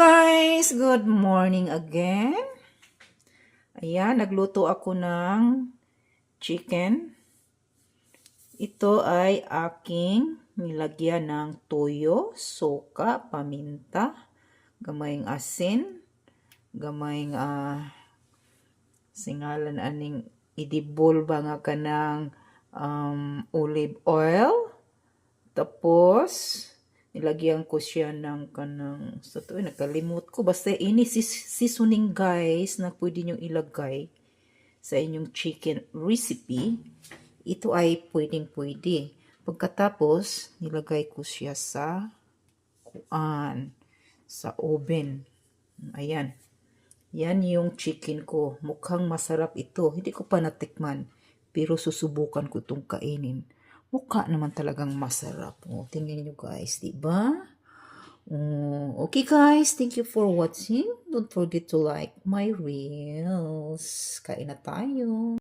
guys! Good morning again. Ayan, nagluto ako ng chicken. Ito ay aking nilagyan ng toyo, suka, paminta, gamayng asin, gamayng singalan aning idibol ba nga kanang olive oil. Tapos nilagyan ko siya ng kanang sa to, nakalimot ko. Basta ini seasoning guys na pwede nyo ilagay sa inyong chicken recipe. Ito ay pwedeng-pwede. Pagkatapos, nilagay ko siya sa oven. Ayan. Yan yung chicken ko. Mukhang masarap ito. Hindi ko pa natikman. Pero susubukan ko itong kainin. Mukha naman talagang masarap. Oh, tingnan nyo guys, diba? Oh, okay guys, thank you for watching. Don't forget to like my reels. Kain na tayo.